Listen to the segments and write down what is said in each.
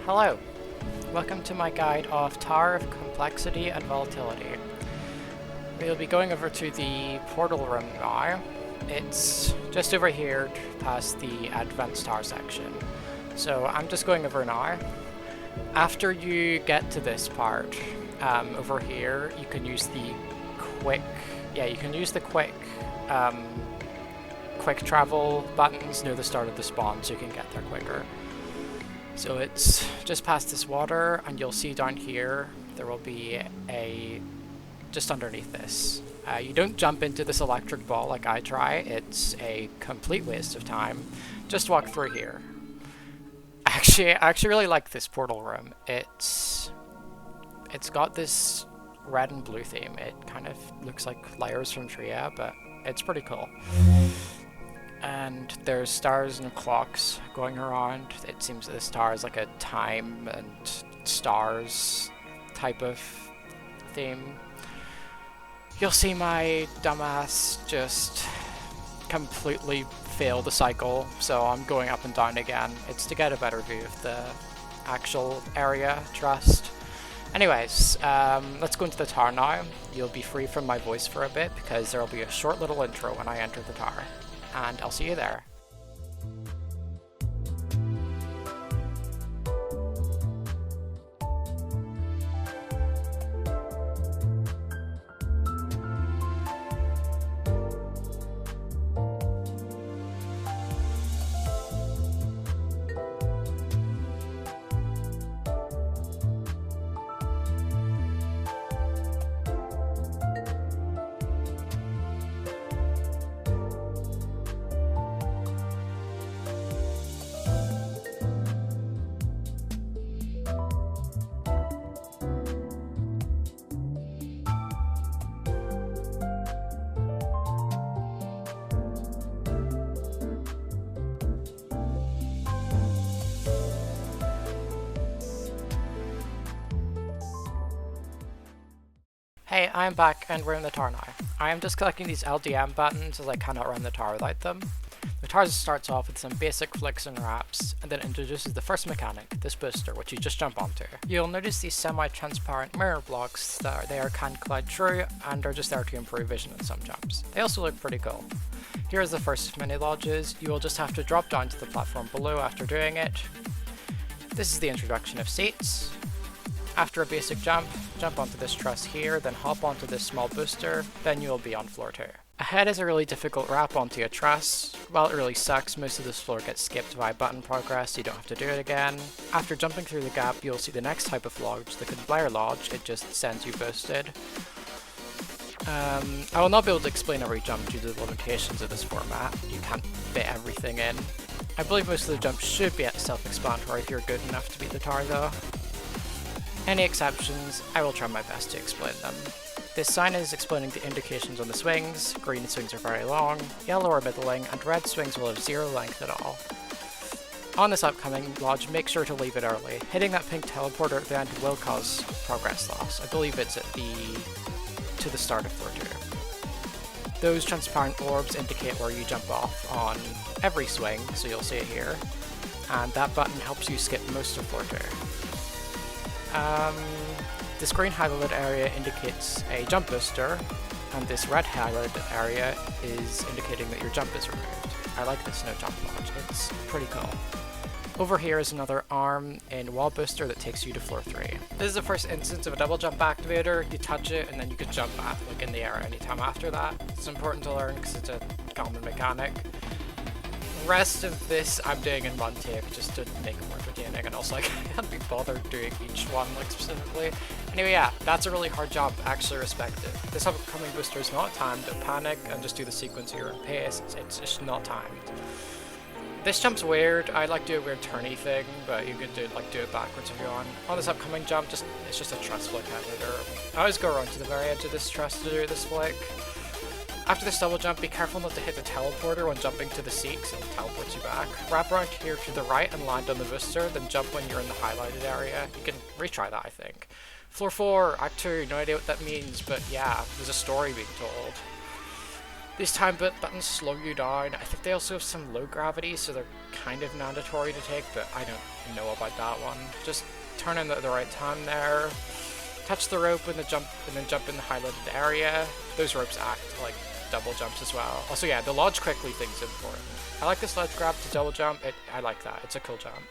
Hello! Welcome to my guide of Tower of Complexity and Volatility. We'll be going over to the portal room now. It's just over here past the Advanced Tower section. So I'm just going over now. After you get to this part, over here, you can use the quick quick travel buttons near the start of the spawn so you can get there quicker. So it's just past this water, and you'll see down here there will be a just underneath this. You don't jump into this electric ball like I try. It's a complete waste of time. Just walk through here. I actually really like this portal room. It's got this red and blue theme. It kind of looks like layers from Tria, but it's pretty cool. And there's stars and clocks going around. It seems that this star is like a time and stars type of theme. You'll see my dumbass just completely fail the cycle, so I'm going up and down again. It's to get a better view of the actual area trust. Anyways, let's go into the tower now. You'll be free from my voice for a bit because there will be a short little intro when I enter the tower. And I'll see you there. Hey, I am back and we're in the tower now. I am just collecting these LDM buttons as I cannot run the tower without them. The tower starts off with some basic flicks and wraps and then introduces the first mechanic, this booster, which you just jump onto. You'll notice these semi-transparent mirror blocks that can glide through and are just there to improve vision in some jumps. They also look pretty cool. Here's the first mini lodges. You will just have to drop down to the platform below after doing it. This is the introduction of seats. After a basic jump onto this truss here, then hop onto this small booster, then you'll be on floor 2. Ahead is a really difficult wrap onto a truss. While it really sucks, most of this floor gets skipped via button progress, so you don't have to do it again. After jumping through the gap, you'll see the next type of lodge, the conveyor lodge. It just sends you boosted. I will not be able to explain every jump due to the limitations of this format. You can't fit everything in. I believe most of the jumps should be self-explanatory if you're good enough to beat the tower though. Any exceptions, I will try my best to explain them. This sign is explaining the indications on the swings. Green swings are very long, yellow are middling, and red swings will have zero length at all. On this upcoming lodge, make sure to leave it early. Hitting that pink teleporter at the end will cause progress loss. I believe it's to the start of floor 2. Those transparent orbs indicate where you jump off on every swing, so you'll see it here. And that button helps you skip most of floor 2. This green highlighted area indicates a jump booster, and this red highlighted area is indicating that your jump is removed. I like this no jump lodge, it's pretty cool. Over here is another arm in wall booster that takes you to floor 3. This is the first instance of a double jump activator. You touch it and then you can jump in the air anytime after that. It's important to learn because it's a common mechanic. The rest of this I'm doing in one take just to make it more entertaining, and also I can't be bothered doing each one specifically. Anyway, yeah, that's a really hard job. I actually respect it. This upcoming booster is not timed. Don't panic and just do the sequence at your own pace. It's just not timed. This jump's weird. I like do a weird turny thing, but you can do it backwards if you want. On this upcoming jump, it's just a truss flick editor. I always go around to the very edge of this truss to do this flick. After this double jump, be careful not to hit the teleporter when jumping to the seat, because it teleports you back. Wrap around here to the right and land on the booster, then jump when you're in the highlighted area. You can retry that, I think. Floor 4, Act 2, no idea what that means, but yeah, there's a story being told. These time buttons slow you down. I think they also have some low gravity, so they're kind of mandatory to take, but I don't know about that one. Just turn in at the right time there. Touch the rope when the jump, and then jump in the highlighted area. Those ropes act like double jumps as well. Also, yeah, the lodge quickly thing's important. I like this ledge grab to double jump. I like that. It's a cool jump.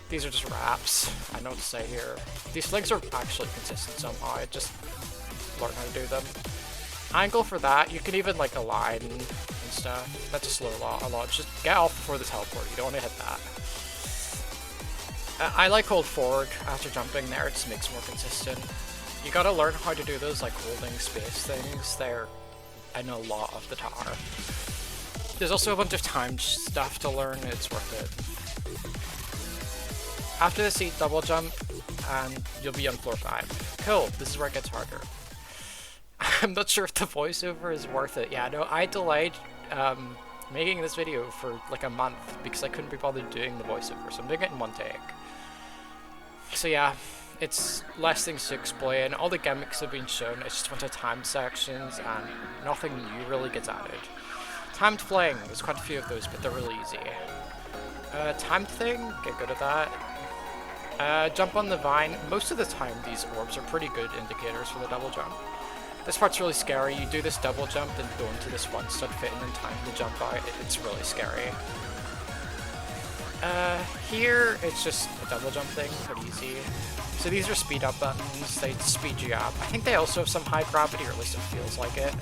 These are just wraps. I know what to say here. These flings are actually consistent somehow. Just learn how to do them. Angle for that, you can even like align and stuff. That's a slow a lot. Just get off before the teleport. You don't want to hit that. I like hold forward after jumping there. It just makes it more consistent. You gotta learn how to do those like holding space things. They're in a lot of the tower. There's also a bunch of timed stuff to learn. It's worth it. After this, eat double jump, and you'll be on floor 5. Cool. This is where it gets harder. I'm not sure if the voiceover is worth it. Yeah, no, I delayed making this video for like a month because I couldn't be bothered doing the voiceover, so I'm doing it in one take. So yeah, it's less things to explain. All the gimmicks have been shown. It's just a bunch of time sections, and nothing new really gets added. Timed fling, there's quite a few of those, but they're really easy. Timed thing, get good at that. Jump on the vine. Most of the time, these orbs are pretty good indicators for the double jump. This part's really scary. You do this double jump, then go into this one stud fit, and then time to jump out. It's really scary. Here, it's just a double jump thing, pretty easy. So these are speed up buttons, they speed you up. I think they also have some high gravity, or at least it feels like it.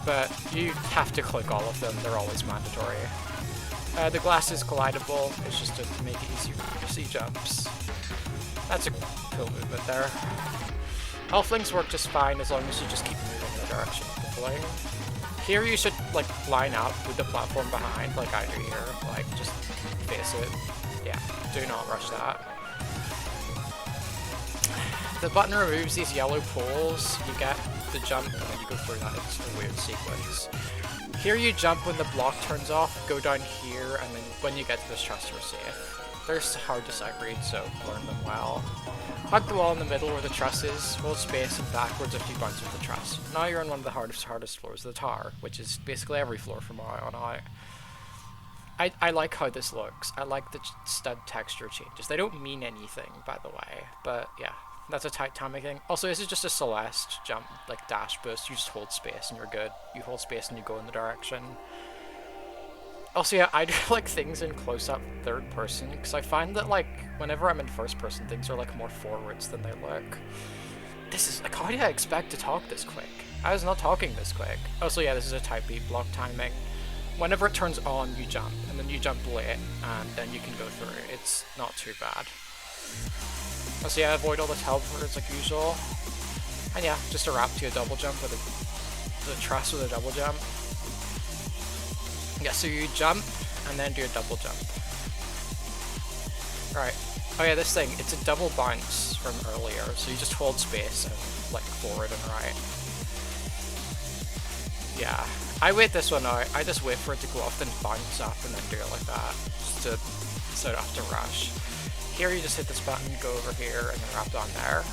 But you have to click all of them, they're always mandatory. The glass is collidable, it's just to make it easier to see jumps. That's a cool movement there. All flings work just fine as long as you just keep moving in the direction of the fling. Here you should like line up with the platform behind, like I do here. Like just face it. Yeah, do not rush that. The button removes these yellow poles. You get the jump and then you go through that. It's a weird sequence. Here you jump when the block turns off, go down here, and then when you get to this truss you're safe. They're hard to sight read, so learn them well. Hug the wall in the middle where the truss is, hold space and backwards after you bounce with the truss. Now you're on one of the hardest floors of the tower, which is basically every floor from now on out. I like how this looks. I like the stud texture changes. They don't mean anything, by the way, but yeah, that's a tight timing thing. Also, this is just a Celeste jump, like dash boost. You just hold space and you're good. You hold space and you go in the direction. Also, yeah, I do like things in close-up third person, because I find that, like, whenever I'm in first person, things are, like, more forwards than they look. This is, like, how did I expect to talk this quick? I was not talking this quick. Also, yeah, this is a type beat block timing. Whenever it turns on, you jump, and then you jump late, and then you can go through. It's not too bad. Also, yeah, avoid all the teleporters like usual. And yeah, just a wrap to a double jump with the truss with a double jump. Yeah, so you jump, and then do a double jump. Right. Oh yeah, this thing, it's a double bounce from earlier, so you just hold space and, like, forward and right. Yeah. I wait this one out. I just wait for it to go off, then bounce up, and then do it like that, just to, so I don't have to rush. Here you just hit this button, go over here, and then wrap down there.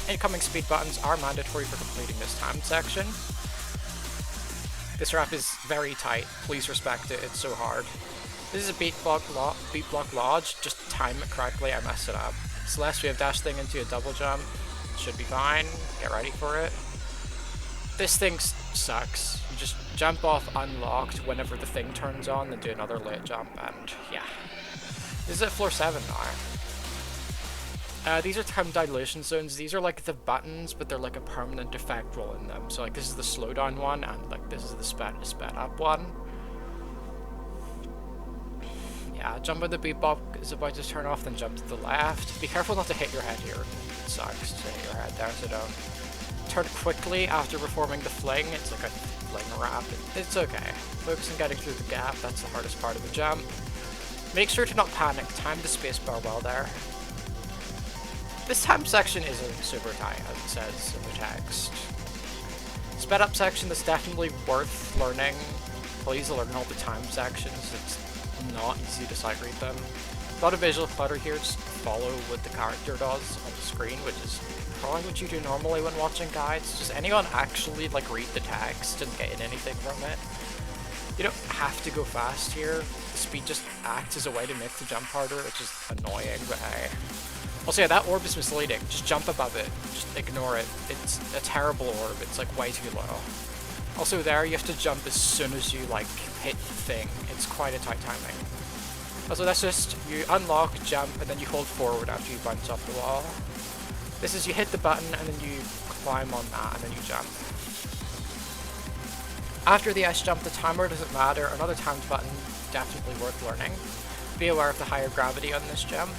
Incoming speed buttons are mandatory for completing this timed section. This wrap is very tight. Please respect it. It's so hard. This is a beat block lodge. Just time it correctly. I messed it up. Celeste, we have dash thing into a double jump. Should be fine. Get ready for it. This thing sucks. You just jump off unlocked whenever the thing turns on, then do another late jump, and yeah. This is at floor 7 now. These are time dilation zones. These are like the buttons, but they're like a permanent effect roll in them. So like this is the slowdown one, and like this is the sped up one. Yeah, jump when the beatbox is about to turn off, then jump to the left. Be careful not to hit your head here. It sucks to hit your head there, so don't. Turn quickly after performing the fling. It's like a fling wrap. It's okay. Focus on getting through the gap. That's the hardest part of the jump. Make sure to not panic. Time the spacebar well there. This time section isn't super tight, as it says in the text. Sped up section is definitely worth learning. Please learn all the time sections. It's not easy to sight read them. A lot of visual clutter here. Just follow what the character does on the screen, which is probably what you do normally when watching guides. Just anyone actually like read the text and get anything from it. You don't have to go fast here. The speed just acts as a way to make the jump harder, which is annoying, but hey. Also, yeah, that orb is misleading. Just jump above it. Just ignore it. It's a terrible orb. It's like way too low. Also there, you have to jump as soon as you like hit the thing. It's quite a tight timing. Also, that's just, you unlock, jump, and then you hold forward after you bounce off the wall. This is, you hit the button, and then you climb on that, and then you jump. After the S jump, the timer doesn't matter. Another timed button, definitely worth learning. Be aware of the higher gravity on this jump.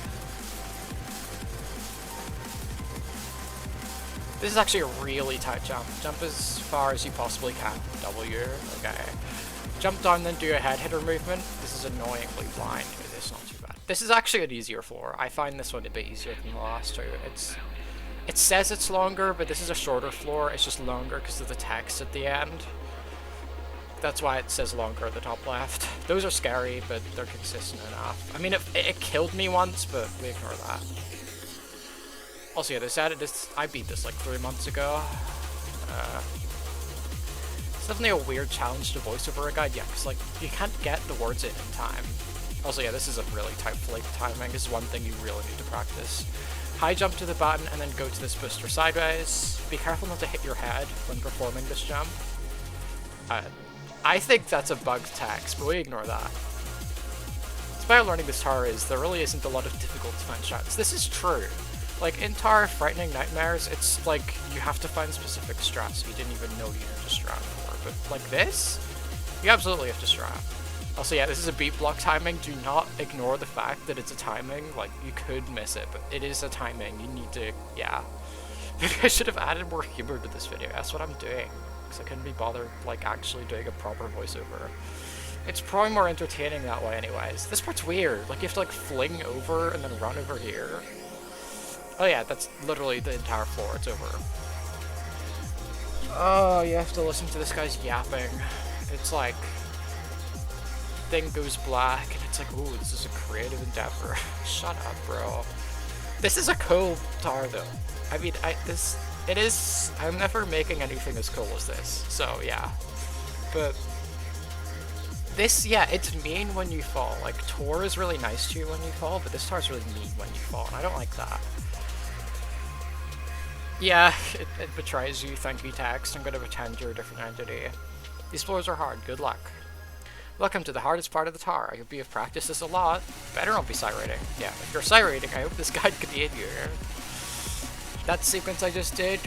This is actually a really tight jump. Jump as far as you possibly can. W, okay. Jump down, then do a head hitter movement. This is annoyingly blind, but it's not too bad. This is actually an easier floor. I find this one a bit easier than the last two. It says it's longer, but this is a shorter floor. It's just longer because of the text at the end. That's why it says longer at the top left. Those are scary, but they're consistent enough. I mean, it killed me once, but we ignore that. Also, yeah, they added this. I beat this like 3 months ago. It's definitely a weird challenge to voiceover a guide, yeah, because like you can't get the words in time. Also, yeah, this is a really tight flake timing. This is one thing you really need to practice. High jump to the button and then go to this booster sideways. Be careful not to hit your head when performing this jump. I think that's a bugged text, but we ignore that. The bad learning this tower is there really isn't a lot of difficult defense shots. This is true. Like, in Tower Frightening Nightmares, it's like you have to find specific strats you didn't even know you had to strat for. But like this, you absolutely have to strat. Also, yeah, this is a beat block timing. Do not ignore the fact that it's a timing. Like, you could miss it, but it is a timing. You need to, yeah. Maybe I should have added more humor to this video. That's what I'm doing. Because I couldn't be bothered, like, actually doing a proper voiceover. It's probably more entertaining that way anyways. This part's weird. Like, you have to, like, fling over and then run over here. Oh yeah, that's literally the entire floor. It's over. Oh, you have to listen to this guy's yapping. It's like... thing goes black, and it's like, ooh, this is a creative endeavor. Shut up, bro. This is a cool tower, though. I mean, it is... I'm never making anything as cool as this, so yeah. But... this, yeah, it's mean when you fall. Like, Tor is really nice to you when you fall, but this tower's really mean when you fall, and I don't like that. Yeah, it betrays you. Thank you, text. I'm gonna pretend you're a different entity. These floors are hard. Good luck. Welcome to the hardest part of the tower. I hope you have practiced this a lot. Better not be sight rating. Yeah, if you're sight rating, I hope this guide could aid you. That sequence I just did,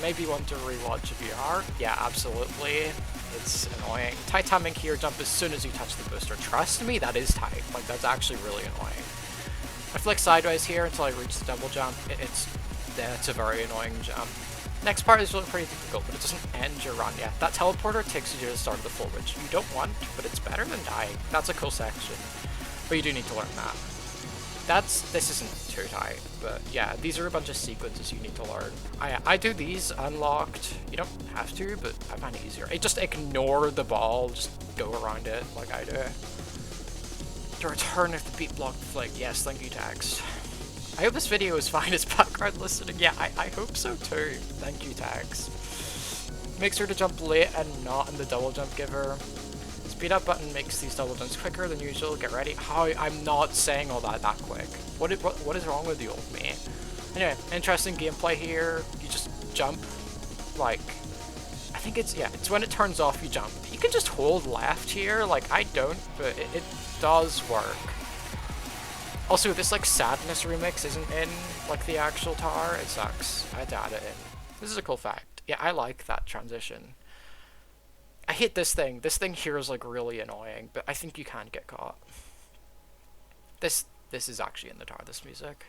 maybe one to rewatch if you are. Yeah, absolutely. It's annoying. Tight timing here, jump as soon as you touch the booster. Trust me, that is tight. Like, that's actually really annoying. I flick sideways here until I reach the double jump. It's a very annoying jump. Next part is really pretty difficult, but it doesn't end your run yet. That teleporter takes you to the start of the floor, which you don't want, but it's better than dying. That's a cool section, but you do need to learn that. This isn't too tight, but yeah, these are a bunch of sequences you need to learn. I do these unlocked. You don't have to, but I find it easier. Just ignore the ball, just go around it like I do. To return if the beat block flick. Yes, thank you, Tags. I hope this video is fine as background listening. Yeah, I hope so too. Thank you, Tags. Make sure to jump late and not in the double jump giver. Speed up button makes these double jumps quicker than usual. Get ready. I'm not saying all that quick. What is wrong with you, old me? Anyway, interesting gameplay here. You just jump, like, I think it's when it turns off you jump. You can just hold left here, like I don't, but it does work. Also, this like sadness remix isn't in like the actual tower. It sucks. I had to add it in. This is a cool fact. Yeah, I like that transition. I hate this thing. This thing here is like really annoying, but I think you can get caught. This is actually in the tower, this music.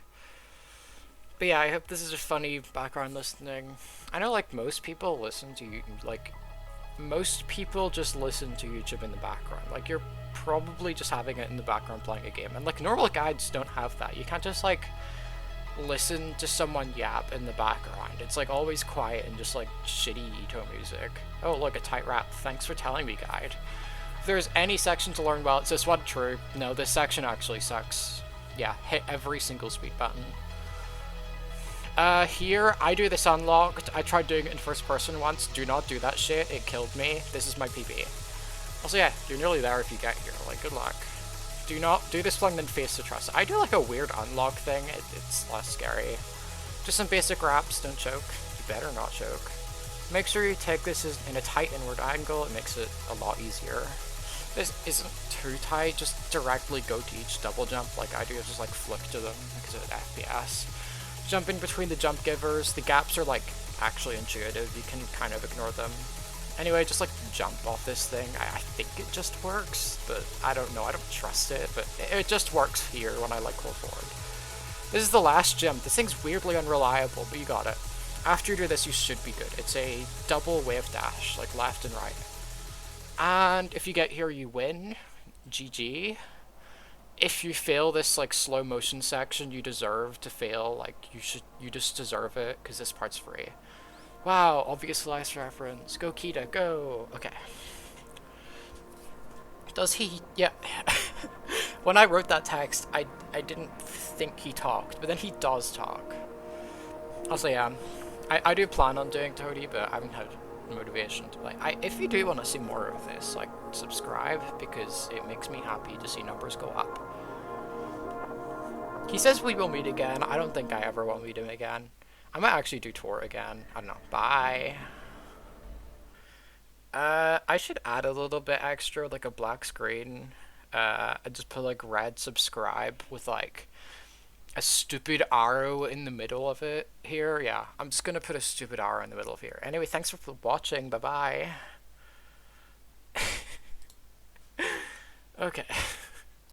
But yeah, I hope this is a funny background listening. I know like most people listen to most people just listen to YouTube in the background. Like you're probably just having it in the background playing a game. And like normal guides don't have that. You can't just like listen to someone yap in the background. It's like always quiet and just like shitty EToH music. Oh look, a tight rap. Thanks for telling me, guide. If there's any section to learn well, it's this one. True. No, this section actually sucks. Yeah, hit every single speed button. Here, I do this unlocked. I tried doing it in first person once. Do not do that shit. It killed me. This is my PB. Also, yeah, you're nearly there if you get here. Like, good luck. Do not do this one, then face the trust. I do like a weird unlock thing. It's less scary. Just some basic wraps. Don't choke. You better not choke. Make sure you take this in a tight inward angle. It makes it a lot easier. This isn't too tight. Just directly go to each double jump like I do. Just like flick to them because of FPS. Jump in between the jump givers. The gaps are like actually intuitive. You can kind of ignore them. Anyway, just like jump off this thing. I think it just works, but I don't know. I don't trust it, but it just works here when I like hold forward. This is the last jump. This thing's weirdly unreliable, but you got it. After you do this, you should be good. It's a double wave dash, like left and right. And if you get here, you win. GG. If you fail this like slow motion section, you deserve to fail. Like you just deserve it because this part's free. Wow, obvious last reference. Go Kita, go. Okay. Does he? Yeah. When I wrote that text, I didn't think he talked, but then he does talk. Also, yeah, I do plan on doing Toadie, but I haven't had motivation to play. If you do want to see more of this, like, subscribe, because it makes me happy to see numbers go up. He says we will meet again. I don't think I ever will meet him again. I might actually do tour again. I don't know. Bye. I should add a little bit extra, like a black screen. I just put like red subscribe with like a stupid arrow in the middle of it here. Yeah, I'm just gonna put a stupid arrow in the middle of here. Anyway, thanks for watching. Bye bye. Okay.